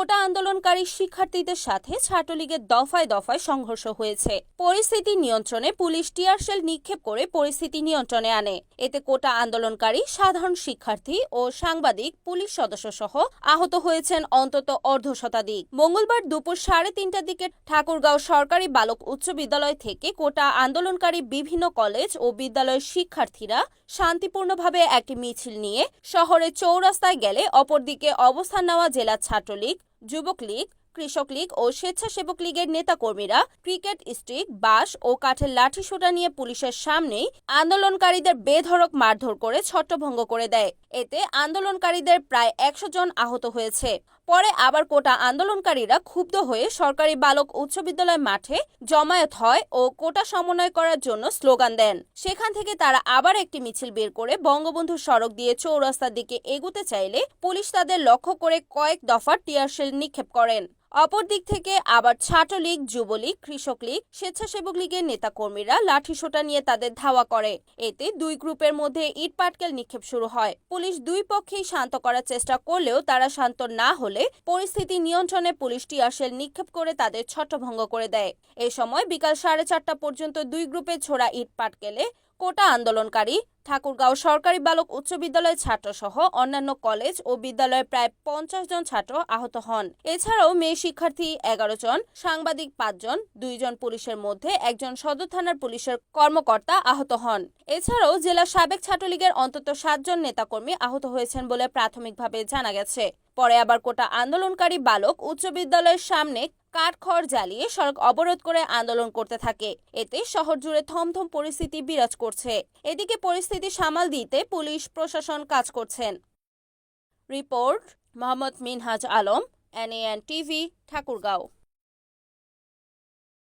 কোটা আন্দোলনকারী শিক্ষার্থীদের সাথে ছাত্রলীগের দফায় দফায় সংঘর্ষ হয়েছে। পরিস্থিতি নিয়ন্ত্রণে পুলিশ টিয়ার শেল নিক্ষেপ করে পরিস্থিতি নিয়ন্ত্রণে আনে। এতে কোটা আন্দোলনকারী সাধারণ শিক্ষার্থী ও সাংবাদিক, পুলিশ সদস্য সহ আহত হয়েছেন অন্তত অর্ধ শতাধিক। মঙ্গলবার দুপুর 3:30টার দিকে ঠাকুরগাঁও সরকারি বালক উচ্চ বিদ্যালয় থেকে কোটা আন্দোলনকারী বিভিন্ন কলেজ ও বিদ্যালয়ের শিক্ষার্থীরা শান্তিপূর্ণভাবে একটি মিছিল নিয়ে শহরের চৌরাস্তায় গেলে অপরদিকে অবস্থান নেওয়া জেলা ছাত্রলীগ, যুবক লীগ, কৃষক লীগ ও স্বেচ্ছাসেবক লীগের নেতাকর্মীরা ক্রিকেট স্টিক, বাঁশ ও কাঠের লাঠিসোঁটা নিয়ে পুলিশের সামনেই আন্দোলনকারীদের বেধড়ক মারধর করে ছত্রভঙ্গ করে দেয়। এতে আন্দোলনকারীদের প্রায় 100 জন আহত হয়েছে। পরে আবার কোটা আন্দোলনকারীরা ক্ষুব্ধ হয়ে সরকারি বালক উচ্চ বিদ্যালয় মাঠে জমায়েত হয় ও কোটা সমন্বয় করার জন্য স্লোগান দেন। সেখান থেকে তারা আবার একটি মিছিল বের করে বঙ্গবন্ধু সড়ক দিয়ে চৌরাস্তার দিকে এগুতে চাইলে পুলিশ তাদের লক্ষ্য করে কয়েক দফা টিয়ারশেল নিক্ষেপ করেন। অপর দিক থেকে আবার ছাত্রলীগ, যুবলীগ, কৃষক লীগ, স্বেচ্ছাসেবক লীগের নেতাকর্মীরা লাঠিসোঁটা নিয়ে তাদের ধাওয়া করে। এতে দুই গ্রুপের মধ্যে ইটপাটকেল নিক্ষেপ শুরু হয়। পুলিশ দুই পক্ষেই শান্ত করার চেষ্টা করলেও তারা শান্ত না হলে পরিস্থিতি নিয়ন্ত্রণে পুলিশ টিয়ারশেল নিক্ষেপ করে তাদের ছত্রভঙ্গ করে দেয়। এ সময় বিকাল 4:30টা পর্যন্ত দুই গ্রুপে ছোড়া ইটপাটকেলে কোটা আন্দোলনকারী, ঠাকুরগাঁও সরকারি বালক উচ্চ বিদ্যালয়ের ছাত্রসহ অন্যান্য কলেজ ও বিদ্যালয়ের প্রায় 50 জন ছাত্র আহত হন। এছাড়াও মেয়ে শিক্ষার্থী 11 জন, সাংবাদিক 5 জন, 2 জন পুলিশের মধ্যে একজন সদর থানার পুলিশের কর্মকর্তা আহত হন। এছাড়াও জেলা সাবেক ছাত্রলীগের অন্তত 7 জন নেতাকর্মী আহত হয়েছেন বলে প্রাথমিকভাবে জানা গেছে। পরে আবার কোটা আন্দোলনকারী বালক উচ্চ বিদ্যালয়ের সামনে কাঠখড় জ্বালিয়ে সড়ক অবরোধ করে আন্দোলন করতে থাকে। এতে শহর জুড়ে থমথম পরিস্থিতি বিরাজ করছে। এদিকে পরিস্থিতি সামাল দিতে পুলিশ প্রশাসন কাজ করছেন। Report Mohammad Minhaj Alam, NAN TV, Thakurgaon.